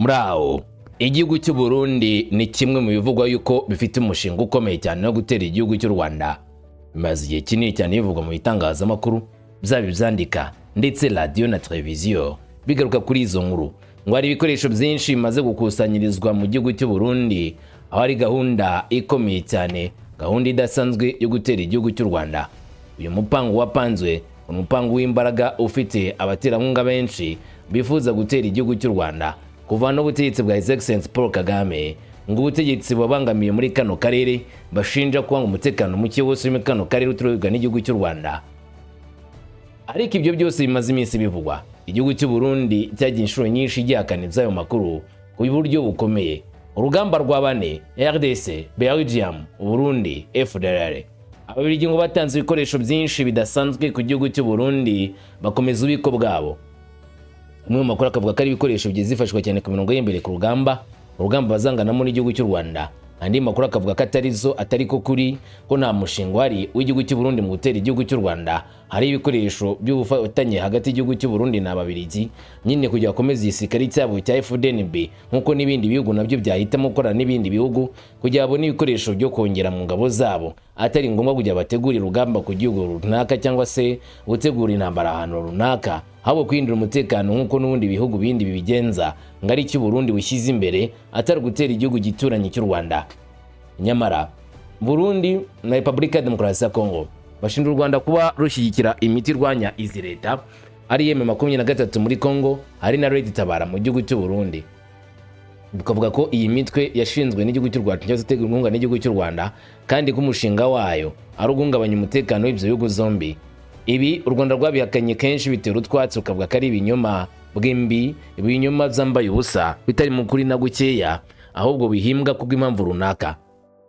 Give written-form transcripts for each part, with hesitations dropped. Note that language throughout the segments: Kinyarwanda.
Muraho, igihugu cy'u Burundi ni kimwe mu bivugwa yuko bifite umushinga ukomeye cyane no gutera igihugu cy'u Rwanda. Bimaze igihe kinini cyane bivugwa mu bitangazamakuru, byaba ibyandika ndetse radio na televiziyo bigaruka kuri izo nkuru. Ngo hari ibikoresho byinshi bimaze gukusanyirizwa mu gihugu cy'u Burundi, aho ari gahunda ikomeye cyane, gahunda idasanzwe yo gutera igihugu cy'u Rwanda. Uyu mupango wapanzwe, umupango w'imbaraga ufite abaterankunga benshi bifuza gutera igihugu cy'u Rwanda, kuvana ubutegetsi bwa His Excellency Paul Kagame, ngo ubutegetsi babangamiye muri kano karere bashinja kuba umutekano muke wose muri kano karere utururwa n'igihugu cy'u Rwanda. Ariko ibyo byose bimaze iminsi bivugwa, igihugu cy'u Burundi cyagiye inshuro nyinshi gihakaniza ayo makuru ku buryo bukomeye. Urugamba rwa bane RDC, Belgium, Uburundi, FDLR, Ababiligi ngo batanze ibikoresho byinshi bidasanzwe ku gihugu cy'u Burundi, bakomeza ubiko bwabo. Umwe mu makuru akavuga ko ari ibikoresho byizifashwa cyane ku mirongo y'imbere ku rugamba bazanganamo n'igihugu cy'u Rwanda. Andi makuru akavuga ko atari ko kuri, ko nta mushinga wari w'igihugu cy'u Burundi mu gutera igihugu cy'u Rwanda. Hari ibikoresho by'ubufatanye hagati y'igihugu cy'u Burundi n'Ababiligi nyine kugira bakomeze igisirikare cyabo cya FDNB, nkuko n'ibindi bihugu nabyo byahitamo gukorana n'ibindi bihugu kugira babone ibikoresho byo kongera mu ngabo zabo, atari ngombwa kugira bategura urugamba ku gihugu runaka cyangwa se gutegura intambara ahantu runaka, habo kwindira umutekano nkuko n'ubundi bihugu bindi bibigenza, ngari cy'u Burundi bushyize imbere atari gutera igihugu gituranye cy'u Rwanda. Nyamara Burundi na Repubulika ya Demokarasi ya Congo bashinja u Rwanda kuba rushyigikira imiti irwanya izi leta, ari M23 muri Congo, hari na Red Tabara mu gihugu cy'u Burundi. Bukavuga ko iyi mitwe yashinzwe n'igihugu cy'u Rwanda cyangwa se inkunga n'igihugu cy'u Rwanda, kandi ko umushinga wayo ari uguhungabanya umutekano w'ibyo bihugu zombi. Ibi u Rwanda rwabihakanye kenshi bitera utwatsi, ukavuga ko ari ibinyoma bw'imbi, ibinyoma byambaye ubusa bitari mu kuri na gukeya, ahubwo bihimbwa kubw'impamvu runaka.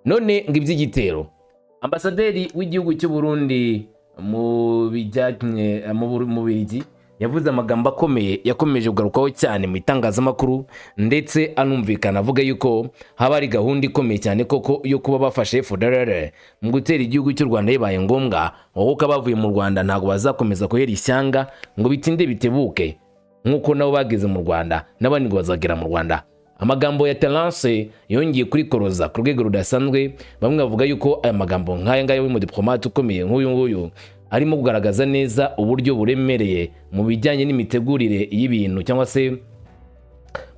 None ngo iby'igitero, Ambasaderi w'igihugu cy'u Burundi mu bijyanye mu Bubiligi yavuze amagambo akomeye yakomeje kugarukaho cyane mu itangazamakuru, ndetse anumvikana avuga yuko haba ari gahunda ikomeye cyane koko yo kuba bafashe FDLR mu gutera igihugu cy'u Rwanda bibaye ngombwa, wowe bavuye mu Rwanda ntago bazakomeza kohera ishyanga ngo bitinde bitebuke nkuko nabo bageze mu Rwanda n'abandi ngo bazagera mu Rwanda. Amagambo ya Terence yongeye kuri koroza ku rwego rudasanzwe. Bamwe bavuga yuko aya magambo nk'aya ngaya w'umudiplomate ukomeye nk'uyu nguyu arimo kugaragaza neza uburyo buremereye mu bijyanye n'imitegurire y'ibintu, cyangwa se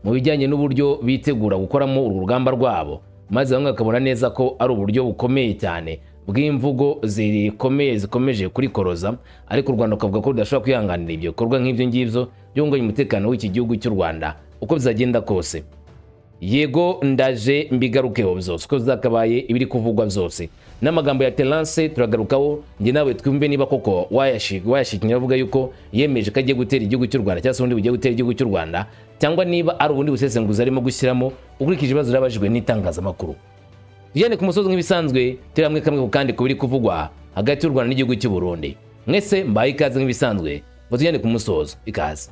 mu bijyanye n'uburyo bitegura gukoramo uru rugamba rwabo, maze bamwe bakabona neza ko ari uburyo bukomeye cyane bw'imvugo zikomeje kuri koroza. Ariko u Rwanda ukavuga ko rudashobora kwihanganira ibyo bikorwa nk'ibyo ngibyo byongeye umutekano w'iki gihugu cy'u Rwanda uko bizagenda kose. Yego ndaje mbigarukeho byose ko zakabaye ibiri kuvugwa byose, n'amagambo ya Terence turagarukaho nge nawe twumve niba koko wayashikinya avuga yuko yemeje ko agiye gutera igihugu cy'u Rwanda cyangwa se ubundi bugiye gutera igihugu cy'u Rwanda, cyangwa niba ari ubundi busesenguzi arimo gushyiramo ukurikije ibibazo byabajijwe n'itangazamakuru. Tujyane ku musozi nk'ibisanzwe turi hamwe kamwe kandi kubiri kuvugwa hagati y'u Rwanda n'igihugu cy'u Burundi. Mwese mbaye ikaze nk'ibisanzwe ngo tujyane ku musozi. Ikaze.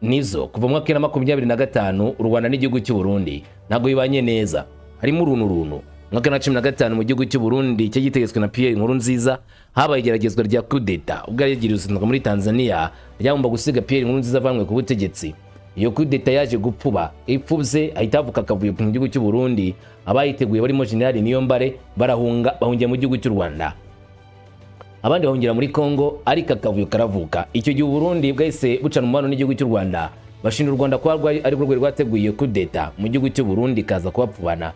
Nizo kuva mu mwaka wa 2025 u Rwanda n'igihugu cy'u Burundi ntago bibanye neza, harimo uruntu. Mwaka wa 2015 mu gihugu cy'u Burundi cyagitegetswe na Nkurunziza, habaye igeragezwa rya kudeta ubwo yagiriye uruzinduko muri Tanzania ryagomba gusiga Nkurunziza avanwe ku butegetsi. Iyo kudeta yaje gupfuba, ipfubye ahita avuka akavuyo mu gihugu cy'u Burundi, abayiteguye barimo General Niyombare bahungiye mu gihugu cy'u Rwanda, abandi bahungira muri Congo, ariko akavuyo karavuka. Icyo gihe Burundi bwahise bucana umubano n'igihugu cy'u Rwanda, bashinja u Rwanda ko ari rwo rwateguye kudeta mu gihugu cy'u Burundi kaza kubapfubana.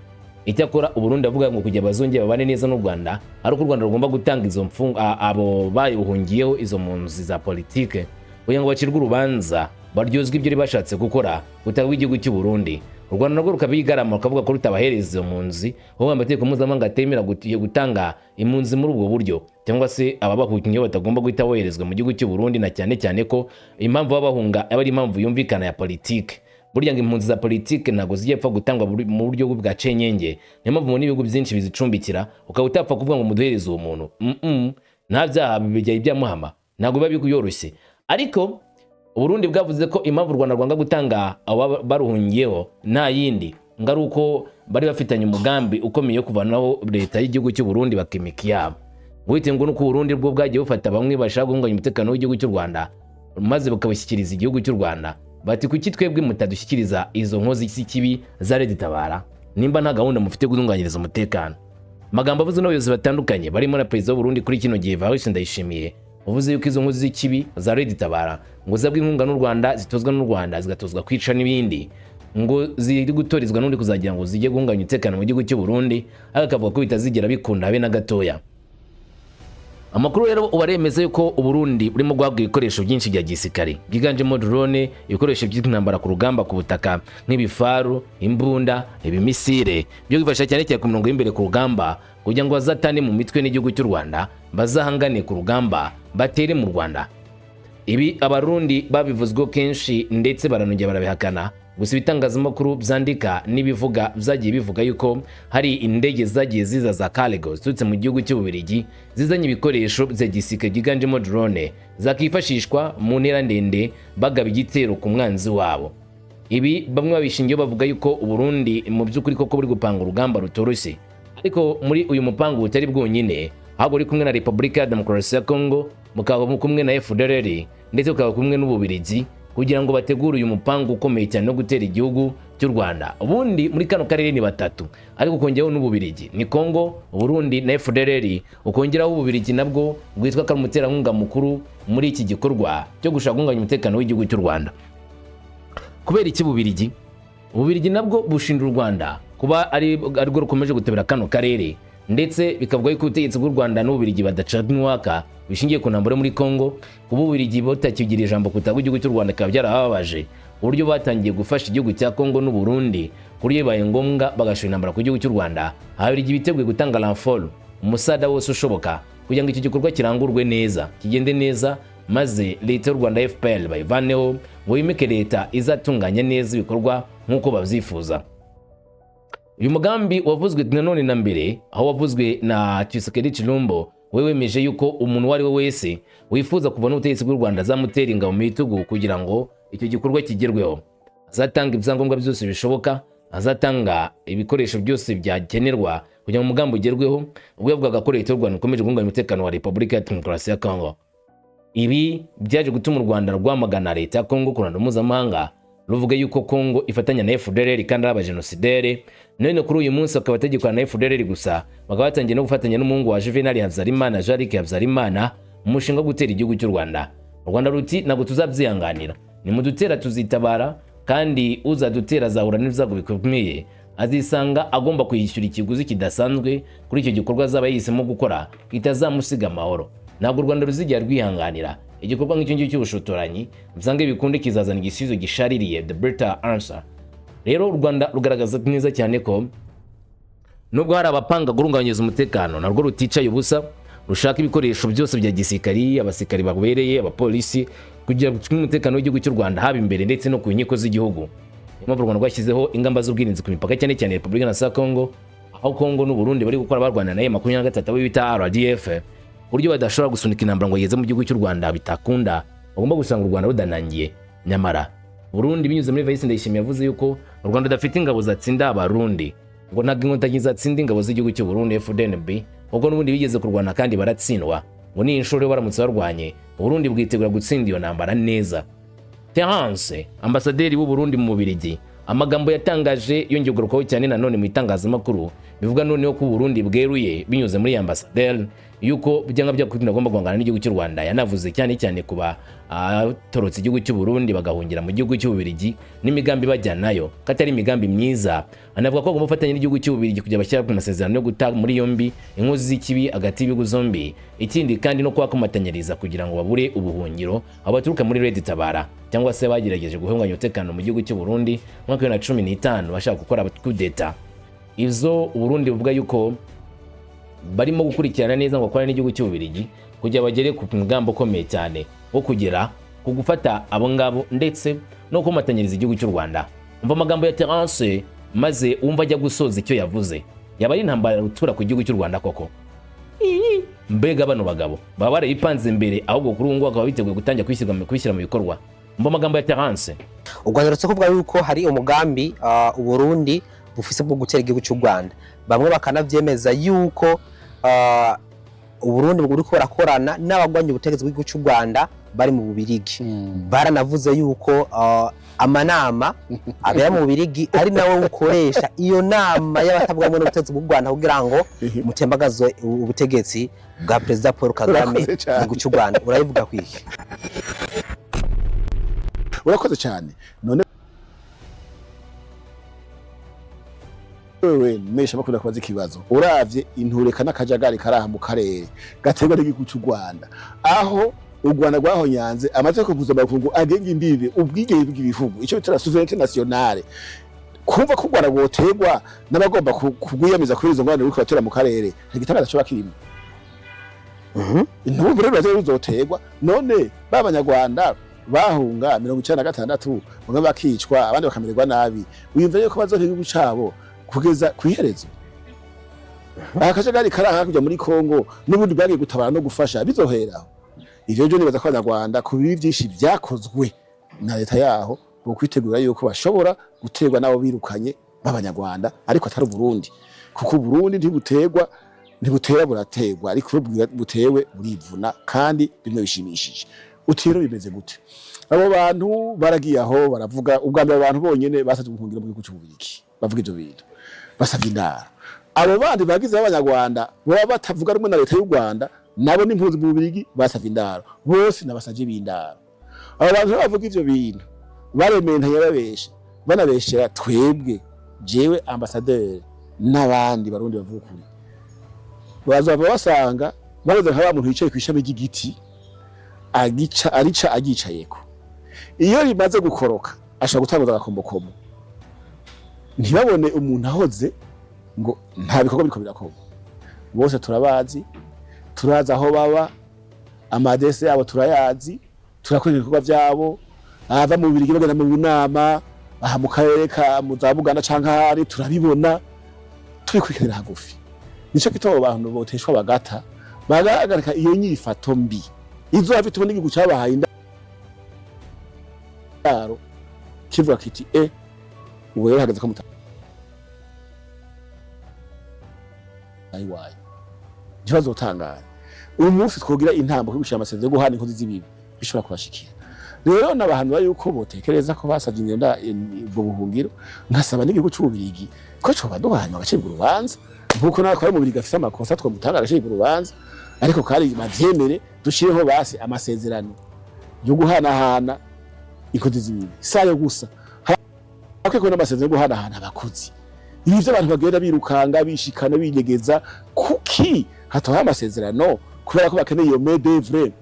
Icyakora Uburundi avuga ngo kugira bazongera babane neza n'u Rwanda ari uko u Rwanda rugomba gutanga izo abo bayuhungiyeho izo mpunzi za politike kugira ngo bacirwe urubanza baryozwe ibyo bashatse gukora gutanga igihugu cy'u Burundi. U Rwanda narwo rukabigarama rukavuga ko rutabahereza izo mpunzi, aho amategeko mpuzamahanga atemera gutanga impunzi muri ubwo buryo, cyangwa se ababahukinye batagomba guhita boherezwa mu gihugu cy'u Burundi, na cyane cyane ko impamvu babahunga aba ari impamvu yumvikana ya politike. burya ngo impunzi za politike ntago zijyepfa gutangwa mu buryo bwa cenyenge. Niyo mpamvu mu bihugu byinshi bizicumbikira ukaba utapfa kuvuga ngo muduhereze uwo muntu. Nta byaha bijya byamuhama, ntago biba bikuyoroshye. Ariko Uburundi bwavuze ko impamvu Rwanda rwanga gutanga abo baruhungiyeho nta yindi ngari uko bari bafitanye umugambi ukomeye kuvanaho leta y'igihugu cy'u Burundi bakimika yabo. Wite ngo nuko Burundi bwo bwagiye bufata bamwe bashaka guhunganya umutekano w'igihugu cy'u Rwanda maze bakabashyikiriza igihugu cy'u Rwanda. Bati kuki twebwe mutadushyikiriza izo nkozi z'ikibi za Tabara nimba nta gahunda mufite guhunganyiriza umutekano. Magambo avuze n'abayobozi batandukanye barimo na Perezida w'u Burundi kuri kino gihe Ndayishimiye uvuze yuko izo nkozi z'ikibi za Tabara ngo zabwe inkunga n'u Rwanda, zitozwa n'u Rwanda, zigatozwa kwica n'ibindi, ngo ziri gutorizwa n'undi kuzagira ngo zijye guhunganya umutekano mu gihugu cy'u Burundi, akavuga ko bitazigera bikunda habe na gatoya. Amakuru rero ubaremeza yuko Uburundi burimo guhabwa ibikoresho byinshi bya gisirikare byiganjemo drone, ibikoresho by'intambara ku rugamba ku butaka nk'ibifaru, imbunda, ibimisire byo bifasha cyane cyane ku mirongo y'imbere ku rugamba kugira ngo bazatane mu mitwe n'igihugu cy'u Rwanda, bazahangane ku rugamba batere mu Rwanda. Ibi abarundi babivuzweho kenshi ndetse baranongera barabihakana. Gusa ibitangazamakuru byandika n'ibivuga byagiye bivuga yuko hari indege zagiye ziza za cargo zitutse mu gihugu cy'Ububiligi zizanye ibikoresho bya gisirikare byiganjemo drone zakifashishwa mu ntera ndende bagaba igitero ku mwanzi wabo. Ibi bamwe babishingiye bavuga yuko Uburundi mu by'ukuri koko buri gupanga urugamba rutoroshye, ariko muri uyu mupango utari bwonyine, ahubwo uri kumwe na Repubulika ya Demokarasi ya Congo, mukaba kumwe na FDLR ndetse ukaba kumwe n'Ububiligi kugira ngo bategure uyu mupango ukomeye cyane no gutera igihugu cy'u Rwanda. Ubundi muri kano karere ni batatu, ariko kongeraho n'Ububiligi ni Congo, Uburundi na FDLR, ukongeraho Ububiligi nabwo gwitwa ko umuterankunga mukuru muri iki gikorwa cyo gushaka guhunganya umutekano w'igihugu cy'u Rwanda. Kubera iki Bubiligi? Ububiligi nabwo bushinja u Rwanda kuba ari rwo rukomeje gutebera kano karere, ndetse bikavuga ko ubutegetsi bw'u Rwanda n'Ububiligi badacana bishingiye ku ntambara muri Congo. Kuba Ububiligi butakigira ijambo kutaga igihugu cy'u Rwanda kaba byarababaje, uburyo batangiye gufasha igihugu cya Congo n'u Burundi kuri bibaye ngombwa bagashora intambara ku gihugu cy'u Rwanda. Ababiligi biteguye gutanga renfort, umusada wose ushoboka kugira ngo iki gikorwa kirangurwe neza, kigende neza, maze leta y'u Rwanda FPR bayivaneho ngo yimike leta izatunganya neza ibikorwa nk'uko babyifuza. Uyu mugambi wavuzwe nanone na mbere, aho wavuzwe na Tshisekedi Chilombo, wemeje yuko umuntu wari we wese wifuza kubona ubutegetsi bw'u Rwanda azamutera ingabo mu bitugu kugira ngo icyo gikorwa kigerweho. Azatanga ibyangombwa byose bishoboka, azatanga ibikoresho byose byakenerwa kugira ngo umugambi ugerweho. Ubwo yavugaga ko leta y'u Rwanda ikomeje guhungabanya umutekano wa Repubulika ya Demokarasi ya Congo. Ibi byaje gutuma u Rwanda rwamagana leta ya Congo ku ruhando mpuzamahanga, ruvuga yuko Congo ifatanya na FDLR kandi ari abajenosidere. None kuri uyu munsi akaba ategekwana na FDLR gusa, bakaba batangiye no gufatanya n'umuhungu wa Juvenal Habyarimana, Jarike Habyarimana, umushinga wo gutera igihugu cy'u Rwanda. U Rwanda ruti ntabwo tuzabyihanganira, nimudutera tuzitabara, kandi uzadutera azahura n'ibyago bikomeye, azisanga agomba kuyishyura ikiguzi kidasanzwe kuri icyo gikorwa azaba yihisemo gukora kitazamusiga amahoro. Ntabwo u Rwanda ruzigera rwihanganira igikorwa nk'icyo ngicyo cy'ubushotoranyi, byange bikunde kizazana igisubizo gishaririye, the better answer. Rero u Rwanda rugaragaza neza cyane ko nubwo hari abapanga guhungabanya umutekano, narwo ruticaye ubusa, rushaka ibikoresho byose bya gisirikari, abasirikari babereye, abapolisi, kugira ngo umutekano w'igihugu cy'u Rwanda haba imbere ndetse no ku nkiko z'igihugu. Niyo mpamvu u Rwanda rwashyizeho ingamba z'ubwirinzi ku mipaka cyane cyane Repubulika ya Congo, aho Congo n'u Burundi bari gukora barwana na M23 bita RDF, buryo badashobora gusunika intambara ngo yeze mu gihugu cy'u Rwanda bitakunda, bagomba gusanga u Rwanda rudanangiye. Nyamara Burundi binyuze muri Ndayishimiye yavuze yuko u Rwanda dafite ingabo zatsinda abarundi, ngo ntabwo inkotanyi zatsinda ingabo z'igihugu cy'u Burundi FDNB, ubwo n'ubundi bigeze kurwana kandi baratsindwa, ngo ni inshuro baramutse barwanye Burundi bwitegura gutsinda iyo ntambara neza. Terence, Ambasaderi w'u Burundi mu Bubiligi, amagambo yatangaje yongeye kugarukaho cyane nanone mu itangazamakuru, bivuga noneho ko Burundi bweruye binyuze muri Ambasaderi yuko byanga byakunda agomba guhangana n'igihugu cy'u Rwanda. Yanavuze cyane cyane kuba torotse igihugu cy'u Burundi bagahungira mu gihugu cy'u Bubiligi n'imigambi bajyana nayo katari imigambi myiza. Anavuga ko agomba gufatanya n'igihugu cy'u Bubiligi kugira bashyira ku masezerano yo guta muri yombi inkozi z'ikibi hagati y'ibihugu zombi, ikindi kandi no kubakomatanyiriza kugira ngo babure ubuhungiro abo baturuka muri Tabara cyangwa se bagerageje guhunganya umutekano mu gihugu cy'u Burundi mu mwaka wa 2015 bashaka gukora kudeta. Izo Burundi buvuga yuko barimo gukurikirana neza ngo bakora n'igihugu cy'u Bubiligi kugira bagere ku mugambo ukomeye cyane wo kugera ku gufata abo ngabo ndetse no kumatanyiriza igihugu cy'u Rwanda. umva amagambo ya Terence maze umva ajya gusoza icyo yavuze. Yaba ari intambara rutura ku gihugu cy'u Rwanda koko? Mbega bano bagabo baba barayipanze imbere ahubwo kuri ngo akaba biteguye gutangira kwishyira mu bikorwa. Umva amagambo ya Terence. Urwanda kuvuga yuko hari umugambi Uburundi bufise bwo gutera igihugu cy'u Rwanda. Bamwe bakanavyemeza yuko Uburundi buri ko barakorana n'abagwanya ubutegetsi bw'igihugu cy'u Rwanda bari mu Bubiligi. Baranavuze yuko amanama abera mu Bubiligi ari nawe ukoresha iyo nama y'abatavuga ngo n'ubutegetsi bw'u Rwanda kugira ngo mutembagaze ubutegetsi bwa President Paul Kagame mu gihugu cy'u Rwanda. Urayivuga kwiki? Urakoze cyane. None wewe mesha bakunda kubaza ikibazo. Uravye intureka n'akajagari karaha mu karere gaterwa n'igihugu cy'u Rwanda, aho u Rwanda rwahonyanze amategeko mpuzamakungu agenga imbibe ubwigenge bw'ibihugu, icyo bitera souveraineté nationale. Kumva ko u Rwanda rwoterwa n'abagomba kugwiyamiza kuri izo ngwano riko batera mu karere, ntigitangaza cyo bakirimo. Intumbi rero bizoterwa. None b'abanyarwanda bahunga 1996 bamwe bakicwa abandi bakamererwa nabi, wiyumva yuko bazohera igihugu cyabo kugeza kwiherezo? Akajagari karaha kujya muri Congo n'ubundi bagiye gutabara no gufasha bizoheraho. Ivyo byo nibaza ko Abanyarwanda ku bibi byinshi byakozwe na leta yaho bo kwitegura yuko bashobora guterwa nabo birukanye b'Abanyarwanda, ariko atari Burundi, kuko Burundi ntibutera buraterwa, ariko butewe burivuna kandi bimwe bishimishije. Utiro bimeze gute? Abo bantu baragiye aho baravuga ubwa mbere abantu bonyene basatse guhungira mu gihugu cy'Ububiligi, bavuga ivyo bintu basabye indaro. Abo bandi bagize abanyarwanda baba batavuga rumwe na leta y'u Rwanda nabo n'impunzi mu Bubiligi basabye indaro, bose nabasabye bindaro. Abo bantu bavuga ivyo bintu barementa yarabeshe, banabeshera twebwe, jewe Ambasaderi n'abandi barundi bavuga kuri. Bazava basanga baroze nk'aba muntu yicaye kwishame ry'igiti arica agicayeko. Iyo rimaze gukoroka ashaka gutanguza agakombokomo, ntibabone umuntu ahoze ngo nta bikorwa biriko birakorwa. Bose turabazi, turaza aho baba, amadresse yabo turayazi, turakora ibikorwa byabo, ava mu Bubiligi bagenda mu nama, aha mu karere ka Muzabugana canka hari turabibona, turikwikirira hagufi. Nico kitabo abantu boteshwa bagata bagahagarika iyo nyifato mbi izo afite ubundi gihugu cyabahaye indaro kivuga kiti ubu rero hagaze ko ayiwaye ikibazo utangara uyu munsi twogira intambo yo gushira amasezerano yo guhana inkozi z'ibibi bishobora kubashikira. Rero n'abantu bayuko botekereza ko basavye imyenda ubwo buhungiro, ngasaba n'igihugu cy'Ububiligi ko cyo baduhanya bagacibwa urubanza, nkuko nakora mu Bubiligi afite amakosa twamutanga agacibwa urubanza, ariko kari bavyemere dushireho basi amasezerano yo guhanahana inkozi z'ibibi. Sayo gusa hakeko n'amasezerano yo guhanahana abakozi. Ibi byo abantu bagenda birukanga bishikana binyegeza kuki hataho amasezerano kubera ko bakeneye iyo medevre.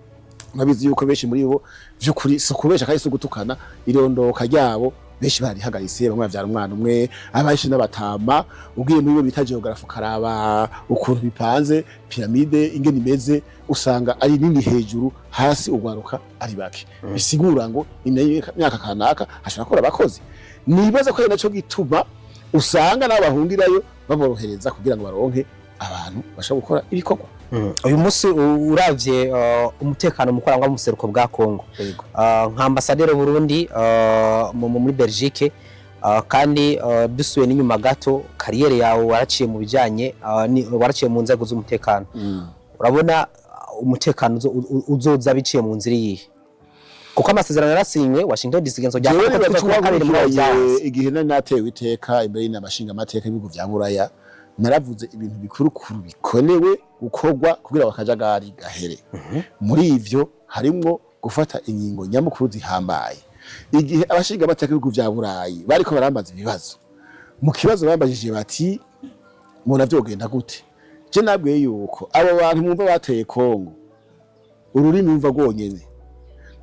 Nabizi yuko benshi muri bo vyukuri so kubesha kandi so gutukana irondoka ryabo benshi bari hagarise, bamwe bavyara umwana umwe, abayishi n'abatama. Ugiye muri bo bita geographe karaba ukuntu bipanze pyramide ingene imeze, usanga ari nini hejuru, hasi ugwaruka ari bake. Bisigura ngo imyaka kanaka hashobora kora abakozi. Nibaza ko naco gituma usanga n'abahungirayo baborohereza kugira ngo baronke abantu bashaka gukora ibikorwa. Uyu munsi uravye umutekano mukorangwa mu seruko bwa Congo, nka Ambasaderi Burundi muri Belgique, kandi dusuye n'inyuma gato kariyere yawe waraciye mu bijanye waraciye mu nzego z'umutekano. Urabona umutekano uzoza biciye mu nzira yihe? Kuko amasezerano yarasinywe Washington DC genzo rya kabiri muri byanze. Igihe natewe iteka imbere n'amashinga amateka y'ibihugu bya Buraya, naravuze ibintu bikuru bikonewe gukorwa kugira bakajagari gahere. Muri ivyo harimo gufata ingingo nyamukuru zihambaye. Igihe abashinga amateka y'ibihugu bya Burayi bariko barambaza ibibazo, mu kibazo bambajije bati muna vyogenda gute, je nabwiye yuko abo bantu mwumva bateye Congo ururimi umva rwonyene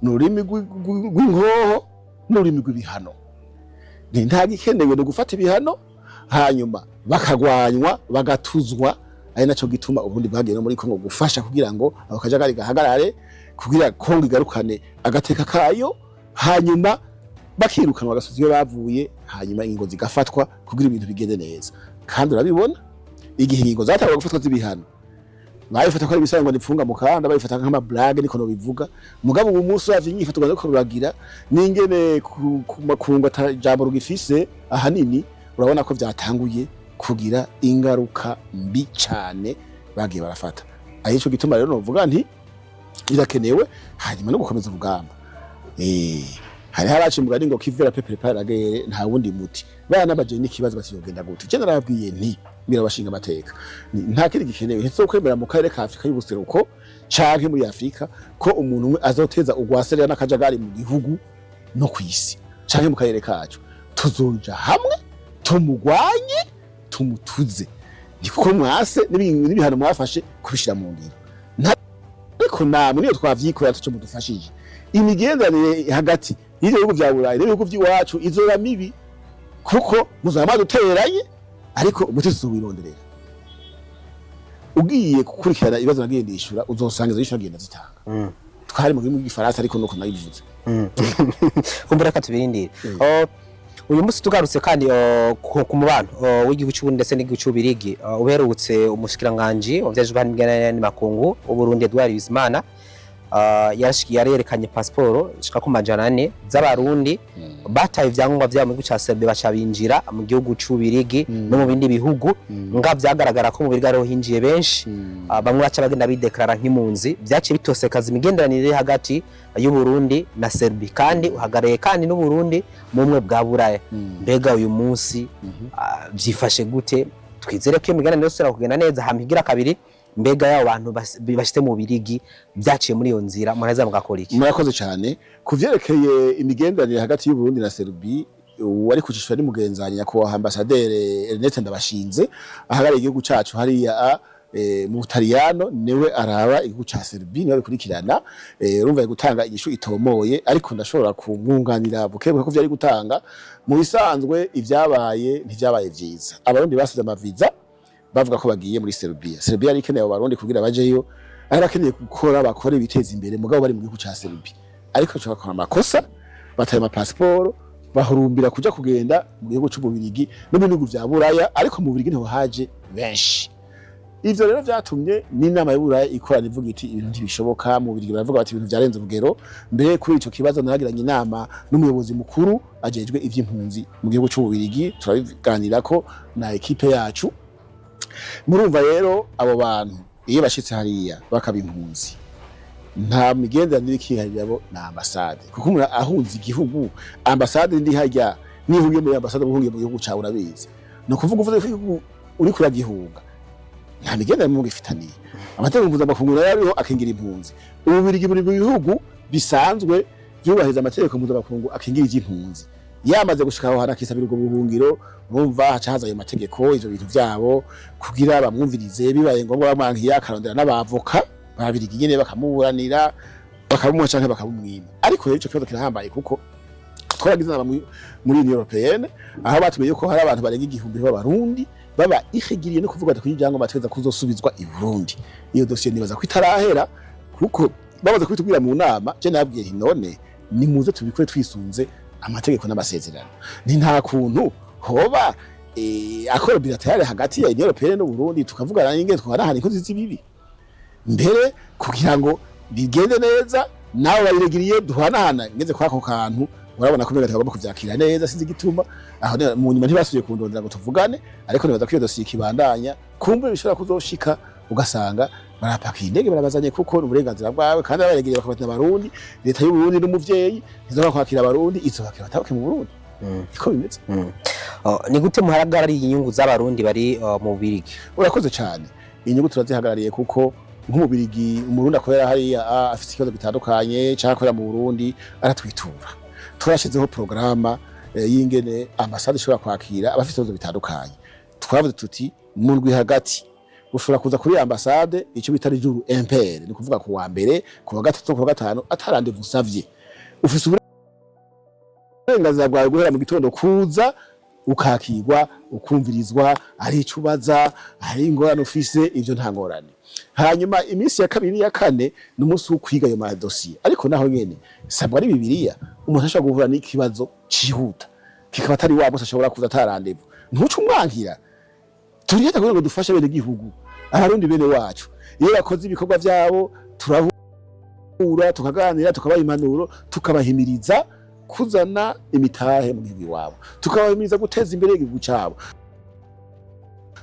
n'ururimi rw'inkoho n'ururimi rw'ibihano. Ntagikenewe no gufata ibihano hanyuma bakagwanywa bagatuzwa, ari naco gituma ubundi bagiye no muri Congo gufasha kugira ngo abakajagari gahagarare, kugira Congo igarukane agateka kayo, hanyuma bakirukanwa bagasuzwe bavuye hanyuma ingingo zigafatwa kugira ibintu bigende neza kandi urabibona igihe ingingo zatangwa gufatwa z'ibihano bayifata ko ari bisanzwe ngo nipfunga mu kanda bayifata nk'ama blague niko no bivuga mugabo ubu munsi wavye nyifatwa no kururagira ningene kumakunga jambo rugifise ahanini urabona ko byatanguye kugira ingaruka mbi cyane bagiye barafata ayico gituma rero novuga nti birakenewe hanyuma no gukomeza urugamba hari haracimbwa ngo kivera pepe paragere nta wundi muti bana baje n'ikibazo batiyogenda gute je narabwiye nti birabashinga amateka nta kindi gikenewe hitso kwemera mu karere ka Afrika y'ubuseruko canke muri Afrika ko umuntu umwe azoteza ugwaserera n'akajagari mu gihugu no kwisi canke mu karere kacu tuzoja hamwe tumugwanye tumutuze niko mwase n'ibihano mwafashe kubishira mu ngiro ariko namwe niyo twavyikorera tuco mudufashije imigendanire hagati y'ibihugu vya Burayi n'ibihugu vy'iwacu izora mibi kuko muzama duteranye ariko umutesi wironderera ugiye gukurikirana ibibazo nagiye ndishura uzosanga izo ngenda zitanga twari mu gifaransa ariko nuko nayivuze kumbura katubirindira uyu munsi tugarutse kandi ku mubano w'igihugu cy'Uburundi ndetse n'igihugu cy'Ububiligi uherutse umushikiranganje wavyajwe n'imigenderanire n'amakungu Uburundi Edouard Bizimana yarerekanye pasiporo shika ku majana 4 z'abarundi bataye ivyangombwa vyabo mu gihugu ca Serbia bacabinjira mu gihugu c'Ububiligi no mu bindi bihugu nga vyagaragara ko mu Bubiligi ariho hinjiye benshi bamwe baca bagenda bideklara nk'impunzi vyaciye bitosekaza imigenderanire hagati y'Uburundi na Serbia kandi uhagaraye kandi n'Uburundi mu mwe bwa Buraya mbega uyu munsi vyifashe gute twizere ko imigenderanire yose kugenda neza hampigira kabiri mbega yabo bantu bashite mu Bubiligi byaciye muri iyo nzira muraheza mugakora iki murakoze cyane kuvyerekeye imigenderanire hagati y'u Burundi na Serbia wari kucishwa ni mugenzanya ko Ambasaderi Ndabashinze ahagara igihugu cacu hariya mu Butaliyano niwe araba igihugu ca Serbia niwe bikurikirana urumva gutanga igishu itomoye ariko ndashobora kumwunganira bukebuke ko vyari gutanga mu bisanzwe ivyabaye ntivyabaye vyiza abarundi basize amaviza bavuga ko bagiye muri Serbia ari ikeneye abarundi kugira bajeyo arakeneye gukora bakore biteza imbere mugabo bari mu gihugu ca Serbia ariko cyo bakora amakosa bataye ama passport bahurumbira kuja kugenda mu gihugu c'Ububiligi no mu bihugu vya Buraya ariko mu Bubiligi niho haje benshi ivyo rero vyatumye n'inama y'Uburaya ikorana ivuga iti ibintu ntibishoboka mu Bubiligi baravuga bati ibintu vyarenze urugero mbere kuri ico kibazo naragiranye inama n'umuyobozi mukuru ajejwe ivy'impunzi mu gihugu c'Ububiligi turabiganirako na equipe yacu murumva rero abo bantu iyo bashitse hariya bakaba impunzi nta migenderanire ikiharira bo na ambasade kuko umuntu ahunze igihugu ambasade ndi hajya nihuye muri ambasade muhungiye mu gihugu cyawe urabizi no kuvuga uvuze ko uri kuragihunga nta migenderanire mu gifitaniye amategeko mpuzamakungu yariho akingira impunzi Ububiligi buri bihugu bisanzwe byubahiriza amategeko mpuzamakungu akingira iby'impunzi yamaze gushikaho harakisabira ubwo buhungiro bumva hacaza ayo mategeko ivyo bintu vyabo kugira bamwumvirize bibaye ngombwa bamwankiye akarondera n'abavoka babirigi nyene bakamuburanira bakamumuha canke bakamumwima ariko rero ico kibazo kirahambaye kuko twaragize muri Union Européenne aho batumenye ko hari abantu barenga igihumbi b'abarundi baba ihigiriye no kuvuga ati kujango bateza kuzosubizwa i Burundi iyo dossier nibaza ko itarahera kuko babaze kubitubwira mu nama je nabwiye none ni muze tubikore twisunze amategeko n'amasezerano ni nta kuntu hoba akora bilateral hagati ya Union Européenne no Burundi tukavugana n'ingene twarahana inkozi z'ibibi mbere kugira ngo bigende neza nawe bayiregiriye duhanahana ngeze kwako kantu urabona ko mbega tugomba kuvyakira neza sinzi gituma aho mu nyuma ntibasubiye kundondera ngo tuvugane ariko nibaza ko iyo dossier kibandanya kumbe bishobora kuzoshika ugasanga barapaka indege barabazanye kuko uburenganzira bwawe kandi abaregiriye bakabatana abarundi leta y'u Burundi n'umuvyeyi izo kwakira abarundi izo bakira batabuke mu Burundi iko bimeze ni gute muharagarari inyungu z'abarundi bari mu Bubiligi urakoze cyane inyungu turazihagarariye kuko nk'umubirigi umurundi akorera hariya afite ikibazo bitandukanye cyakora mu Burundi aratwitura turashizeho programa y'ingene ambasade ishobora kwakira abafite ibibazo bitandukanye twavuze tuti mu ndwi hagati ushobora kuza kuri ambasade icyo bita jour impair ni kuvuga ku wa mbere ku wa gatatu ku wa gatanu atarande vusavye ufise uburenganzira bwawe guhera mu gitondo kuza ukakirwa ukumvirizwa ari icubaza ari ingorane ufise ivyo nta ngorane. Hanyuma iminsi ya kabiri ya kane n'umunsi wo kwiga ayo madosiye, ariko naho nyene sabwa ari Bibiliya umuntu ashobora guhura n'ikibazo cihuta kikaba atari wa bose ashobora kuza atarandevu ntuce umwankira. Turiyeta kugira ngo dufashe bene gihugu abarundi bene wacu, iyo bakoze ibikorwa vyabo turahura tukaganira tukabaha impanuro tukabahimiriza kuzana imitahe mu gihugu iwabo, tukabahimiriza guteza imbere igihugu cabo,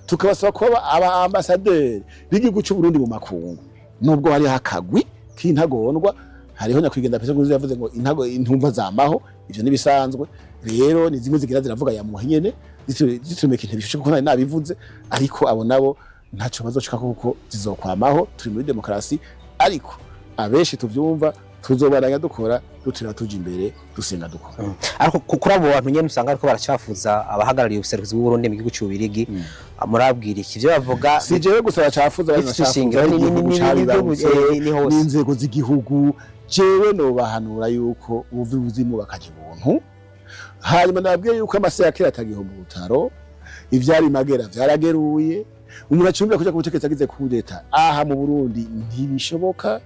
tukabasaba kuba aba Ambasaderi b'igihugu c'Uburundi mu makungu. Nubwo hari hakagwi k'intagondwa, hariho nyakwigendera P.Ndayishimiye yavuze ngo intumva zamaho, ivyo nibisanzwe. Rero ni zimwe zigira ziravuga ya muhenyene zitumeka intebishushe kuko nari nabivuze, ariko abo nabo ntaco bazoshika kuko zizokwamaho. Turi muri demokarasi, ariko abenshi tuvyumva tuzobaranya dukora dutira tuja imbere dusenga dukora. Ariko kuri abo bantu nyene usanga ariko baracafuza abahagarariye ubuserukizi bw'Uburundi mu gihugu c'Ububiligi, murabwira iki ivyo bavuga? Si jewe gusa bacafuza n'inzego z'igihugu. Jewe no bahanura yuko ubuvuzimu bakaje ubuntu. Hanyuma nabwiye yuko amase ya kera atagihomba ubutaro, ivyari magera vyarageruye. Umuntu acumbira kuja kubutegetsi agize kudeta aha mu Burundi ntibishoboka.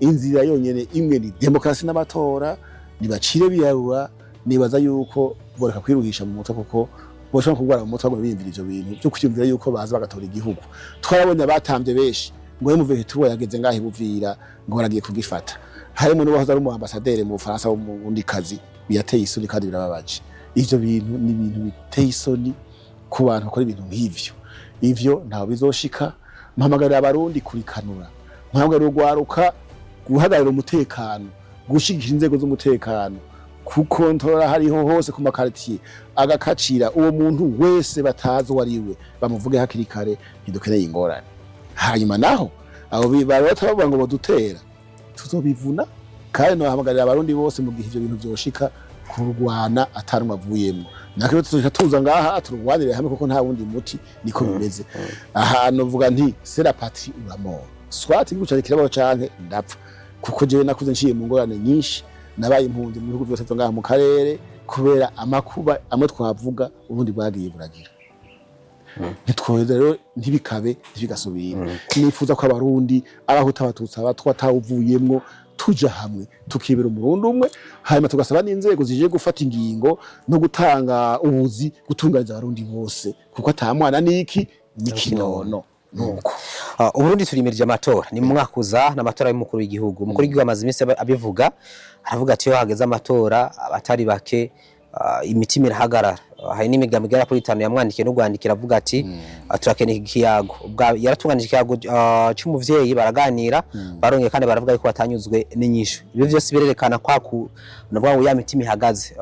Inzira yonyene imwe ni demokarasi n'amatora, nibacire biyarura. Nibaza yuko boreka kwiruhisha mu mutwe kuko boshobora kugwara mu mutwe ngo biyumvira ivyo bintu byo kwiyumvira yuko baza bagatora igihugu. Twarabonye abatambye benshi ngo muve tuwa yageze ngahe buvira ngo baragiye kugifata. Harimo n'uwahoze ari mu Ambasaderi mu Faransa mu bundi kazi biyateye isoni kandi birababaje. Ivyo bintu ni ibintu biteye isoni ku bantu bakora ibintu nk'ivyo. Ivyo ntaho bizoshika. Mpamagarira abarundi kurikanura, mpamagarira urwaruka guhagarara umutekano, gushigikira inzego z'umutekano, kukontorora hariho hose ku makartier, agakacira uwo muntu wese batazi wariwe bamuvuge hakiri kare ntidukeneye ingorane. Hanyuma naho abo bibarota bavuga ngo bodutera tuzobivuna, kandi no hamagarira abarundi bose mu gihe ivyo bintu vyoshika kurwana atarumwe avuyemo. Nakyo tuza ngaha turwanire hamwe kuko nta wundi muti niko bimeze. Aha novuga nti c'est la patrie ou la mort, soit iguca kirabo canke ndapfa, kuko jewe nakuze nciye mu ngorane nyinshi, nabaye impunzi mu bihugu byose byo ngaha mu karere kubera amakuba amwe twavuga ubundi bwagiye buragira. Nitwoheza rero ntibikabe ntibigasubira. Nifuza ko abarundi abahuta abatutsi abatwa atawuvuyemwo tuja hamwe tukibera umurundi umwe, hanyuma tugasaba n'inzego zije gufata ingingo no gutanga ubuzi gutunganya abarundi bose, kuko atamwana niki nikinono. Nuko Uburundi turimirije amatora ni mu mwaka uza n'amatora y'umukuru w'igihugu. Umukuru w'igihugu amaze iminsi abivuga, aravuga ati yo hageze amatora abatari bake imitima irahagarara. Hari n'imigambi igera kuri 5 yamwandikiye no gwandikira avuga ati turakeneye ikiyago. Yaratunganije ikiyago cy'umuvyeyi baraganira, barongeye kandi baravuga yuko batanyuzwe n'inyishu. Ibyo byose birerekana kwa navuga ngo ya mitima ihagaze.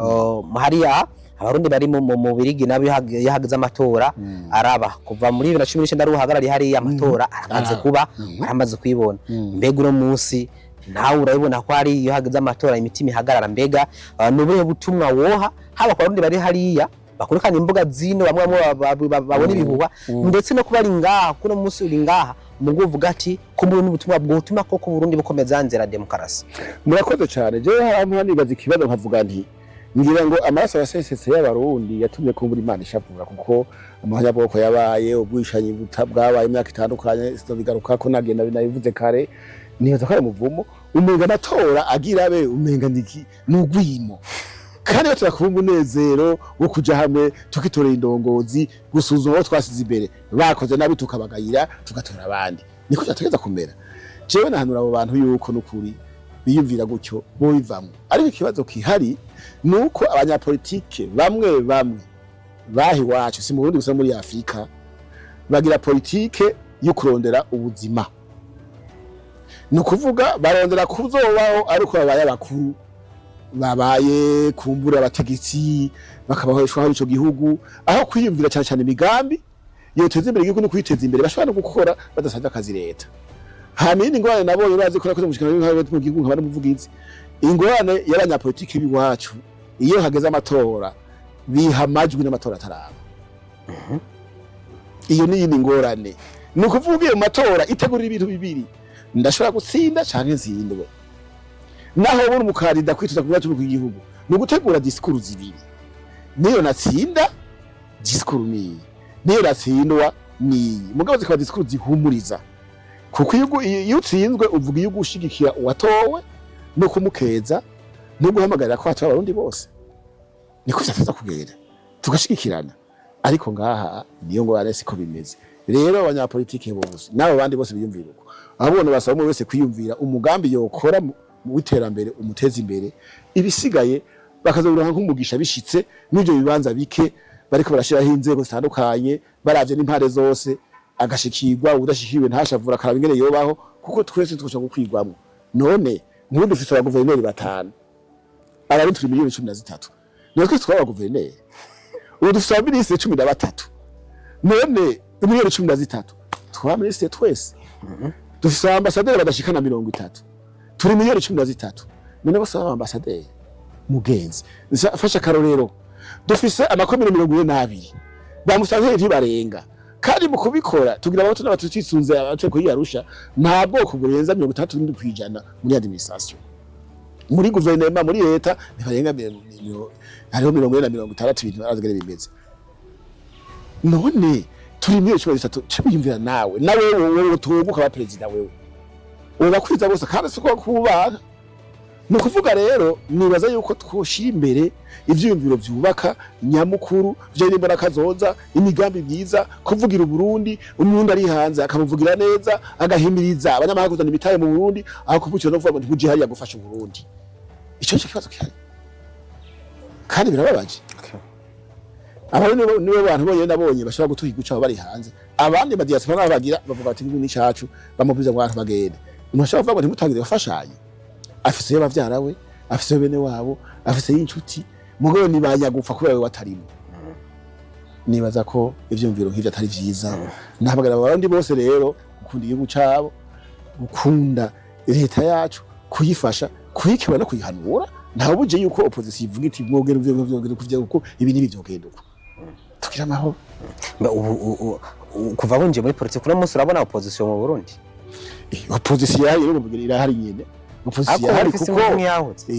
Hariya abarundi bari mu Bubiligi nabo yahagaze amatora araba kuva muri 2019 ari uhagarariye hari amatora aramaze kuba aramaze kwibona. Mbega uno munsi nawe urabibona ko hari iyo hageze amatora imitima ihagarara. Mbega nubuhe butumwa woha haba kwa barundi bari hariya bakurikana imbuga zino bamwe babona ibihuha, ndetse no kuba ari ngaha kuno munsi uri ngaha mugo uvuga ati ko muri n'ubutumwa bwotuma ko ku Burundi bukomeza nzira demokarasi? Murakoze cyane. Je hamwe nibaza ikibazo nkavuga nti ngira ngo amaraso yasesetse y'abarundi yatumye kumbura Imana ishapura, kuko amahanya bwoko yabaye ubwishanyi butabwabaye imyaka itandukanye bigaruka ko nagenda binabivuze kare. Nibaza ko ari muvumo umenga amatora agira be umenga ndiki n'ugwimo, kandi turakuba umunezero wo kuja hamwe tukitorera indongozi gusuzuma aho twasize imbere bakoze nabi tukabagayira tugatora abandi. Niko cyategeza kumera. Jewe nahanura abo bantu yuko n'ukuri biyumvira gutyo bo bivamwe. Ariko ikibazo kihari nuko abanyapolitike bamwe bahi wacu si mu Burundi gusa muri Afrika bagira politike yo kurondera ubuzima. Nukuvuga barondera kuzobaho ariko babaye abakuru, babaye kumbura abategetsi bakabaheshwa hari ico gihugu, aho kwiyumvira cyane cyane imigambi yoteza imbere igihugu no kwiteza imbere bashobora no gukora badasabye akazi leta. Hamini ingorane nabonye bazi ko nakoze mushikana mu gihugu nkaba n'umuvugizi. Ingorane y'abanyapolitiki biwacu iyo hageze amatora biha amajwi n'amatora ataraba. Iyo ni ingorane. Nukuvuga iyo matora itegurira ibintu bibiri, ndashobora gutsinda cyane nzindwe. Naho buri mukandida kwituza ku bwacu bw'igihugu no gutegura discours zibiri. Niyo natsinda disikuru niyo ratsindwa ni mugabo zikaba disikuru zihumuriza kuko iyo utsinzwe uvuga iyo gushigikira uwatowe no kumukeza no guhamagarira ko hataba abarundi bose niko vyateza kugenda tugashigikirana ariko ngaha niyo ngo arese ko bimeze rero abanyapolitike bose nabo bandi bose biyumvira uko abone basaba wese kwiyumvira umugambi yokora mu iterambere umuteza imbere ibisigaye bakazobura nk'umugisha bishitse n'ibyo bibanza bike bariko barashiraho inzego zitandukanye baravye n'impare zose agashikirwa udashikiwe ntashavura karaba ingene yobaho kuko twese twosha gukwirwamo none nk'ubu dufite abaguverineri batanu abari turi miliyoni 13 natwe twaba abaguverineri ubu dufite abaminisitiri 13 none miliyoni 13 twaba minisitiri twese dufite ambasaderi badashikana 30 turi miliyoni 13 none bose aba ambasaderi mugenzi fasha karorero dufise amakomine 42 bamusanze ntibarenga kandi mu kubikora tugira abato n'abatutitsunze abatwe ko yarusha nta bwoko burenza 37% muri administration muri guverinoma muri leta ntibarenga hariho 40-60 ibintu barazigere bimeze none turi miliyoni 13 cyabiyumvira nawe wowe utubuka ba president wewe ubakwiza bose kandi suko kubana no kuvuga rero nibaza yuko twoshira imbere ivyiyumviro vyubaka nyamukuru vyo nimbona kazoza imigambi myiza kuvugira Uburundi umuntu ari hanze akamuvugira neza agahimiriza abanyamahanga kuzana imitaye mu Burundi aho kuvucyo no vuga ngo ntuje hari yagufasha Uburundi ico cyo kibazo kihari kandi birababaje abantu niwe bantu bonyene nabonye bashobora gutuhiga ucaho bari hanze abandi ba diaspora bagira bavuga ati nguni cacu bamubiza ngo abantu bagende umashaka kuvuga ngo ntimutangire bafashanye afise y'abavyara we afise bene wabo afise y'inshuti mugabo nibanya gupfa kubera we watarimo nibaza ko ivyumviro nk'ivyo atari vyiza ntabagara abandi bose rero gukunda igihugu cabo gukunda leta yacu kuyifasha kuyikeba no kuyihanura ntawe buje yuko opposition ivuga iti mwogera kuvya uko ibi nibi vyogenda uko tugira amahoro kuva bunje muri politiki kuno munsi urabona opposition mu Burundi opposition yayo rero irahari nyene opposition yayo kuko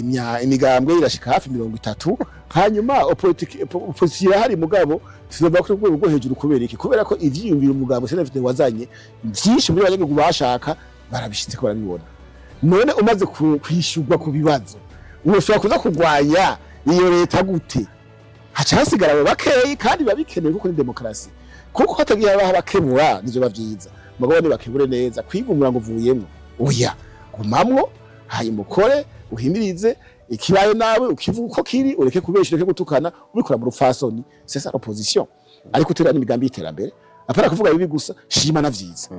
imigambwe irashika hafi 30 hanyuma opposition yayo mugabo sinova ko rwo hejuru kubera iki kubera ko ivyiyumvira umugabo senafite wazanye byinshi muri abanyagihugu bashaka barabishitse ko barabibona none umaze kwishurwa ku bibazo ushobora kuza kugwanya iyo leta gute haca hasigara abo bakeyi kandi babikeneye kuko ni demokrasi kuko hatagiye abaha bakemura nivyo bavyiza mugabo ni bakebure neza kwigumura ngo vuyemwo oya gumamwo hayimukore uhimirize ikibaye nawe ukivuga uko kiri ureke kubesha ureke gutukana ubikora mu rufasoni c'est ça l'opposition ariko utera n'imigambi y'iterambere apara kuvuga bibi gusa shima na vyiza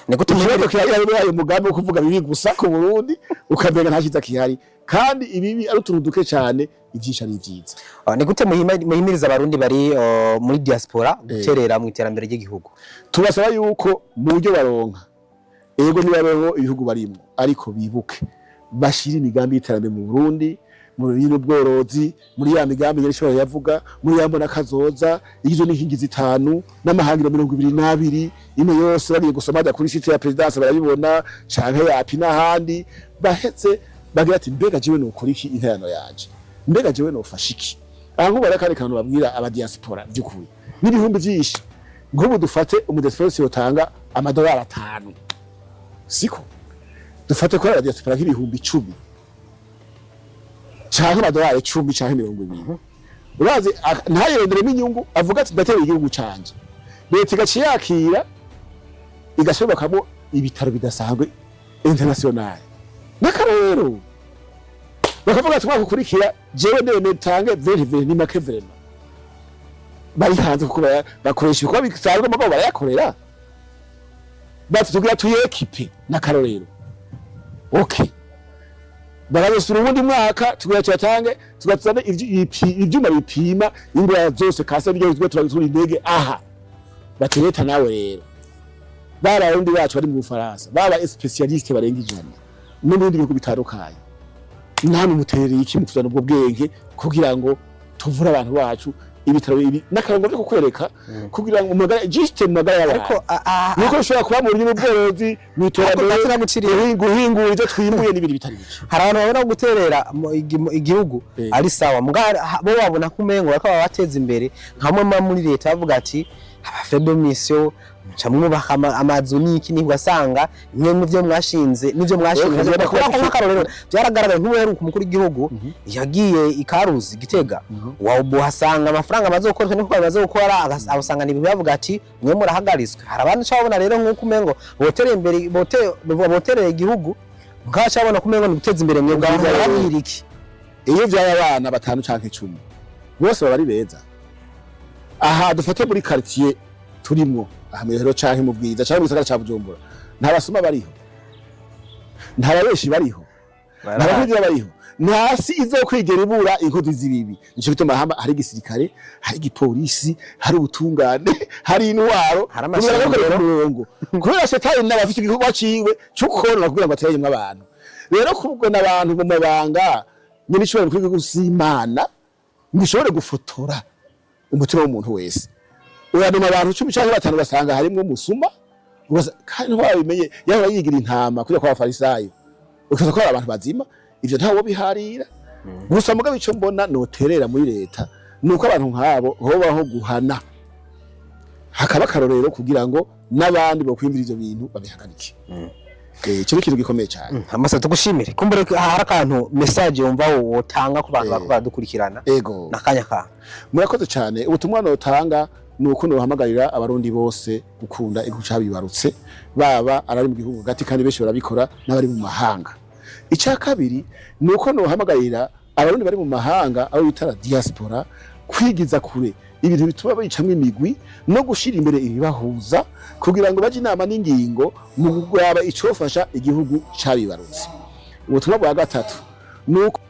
ni gutumira kirayo mugambi wo kuvuga bibi gusa ku Burundi ukabega nta kiza kihari kandi ibibi ari uturuduke cyane ivyisha ari vyiza ni gute muhimiriza abarundi bari muri diaspora guterera mu iterambere ry'igihugu tubasaba yuko mu buryo baronka ego ni barongo ibihugu barimo ariko bibuke bashira imigambi y'iterambere mu Burundi mu bintu bworozi muri ya migambi y'ishobora yavuga muri yambona kazoza igizo n'inkingi zitanu n'amahangiro 22 ime yose bari gusoma da kuri site ya presidence barabibona canke yapi n'ahandi bahetse bagira ati mbega jewe no kuri iki interano yaje mbega jewe no fashiki aho barakari kantu babwira aba diaspora by'ukuri n'ibihumbi byinshi nk'ubu dufate umudespora yotanga amadolari 5 siko dufate ko aba diaspora nk'ibihumbi 10 canke amadolari 10 canke 20 urazi ntayirondere inyungu avuga ati ndatera igihugu canje leta igaciyakira igashobokamo ibitaro bidasanzwe international nakarero bakavuga ati mwakukurikira jewe nene tange very ni make vraiment bari hanze kuko bakoresha ibikorwa bisanzwe mugabo barayakorera batubwira tuyekipe nakarorero okay barabesura ubundi mwaka tugira cyatange tugatsana ivyuma bipima indwara zose kasa byo turi indege aha batereta nawe rero bararundi bacu bari mu Bufaransa baba specialiste barenga ijana n'ibindi bihugu bitandukanye namwe muterereye iki mukuzana ubwo bwenge kugira ngo tuvura abantu bacu ibitaro ibi n'akarongo byo kukwereka kugira ngo umugara juste umugara yawe ariko nuko ushobora kuba mu rurimi bworozi mwiterambere guhingura ibyo twimbuye n'ibindi bitari bike hari abantu babona guterera igihugu ari sawa bo babona kumengo bakaba bateza imbere nkamwe muri leta bavuga ati abafebe mission camwubaka amazu niki ni ugasanga imwe mu byo mwashinze n'akarorero byaragaragaye nk'uheruka umukuru w'igihugu yagiye ikaruzi Gitega wahasanga amafaranga bazokoreshwa n'uko bazokora abasanga n'ibintu bavuga ati mwe murahagarizwe hari abandi cyabona rero nk'uko umengo botere imbere botereye igihugu mukacabona kumengo guteza imbere mwe bwabwira iki iyo byaya abana batanu canke 10 bose bari beza aha dufate muri quartier turimo ahamero canke mu bwiza canke mu gisagara ca Bujumbura nta basuma bariho nta babeshi bariho nta bakugira bariho ntasi izo kwigera ibura inkozi zibibi nico bituma hari igisirikare hari igipolisi hari ubutungane hari intwaro hari amashanyarazi kubera shetani n'abafite igikorwa ciwe cyukora kugira ngo atereye abantu rero kubwo n'abantu mu mabanga nyine ishobora kwiga gusimana ngishobore gufotora umutima w'umuntu wese uyanuma abantu 10 cyangwa 5 basanga harimo musuma kandi wabimenye yaho yigira intama kuri kwa farisayo ukaza ko abantu bazima ivyo ntawo biharira gusa mugabe ico mbona noterera muri leta nuko abantu nkabo hobaho guhana hakaba karorero kugira ngo nabandi bo kwimbira ivyo bintu babihakanike cyo kintu gikomeye cyane Ambasaderi tugushimire kumbere hari akantu message yumva wotanga ku bantu bakora dukurikirana nakanya ka murakoze cyane ubutumwa notanga nuko nohamagarira abarundi bose gukunda igihugu cabibarutse baba arari mu gihugu gati kandi benshi barabikora n'abari mu mahanga icya kabiri nuko nohamagarira abarundi bari mu mahanga aho bitara diaspora kwigiza kure ibintu bituma bicamwe imigwi no gushira imbere ibibahuza kugira ngo baje inama n'ingingo mu kugaba icofasha igihugu cabibarutse ubutumwa bwa gatatu nuko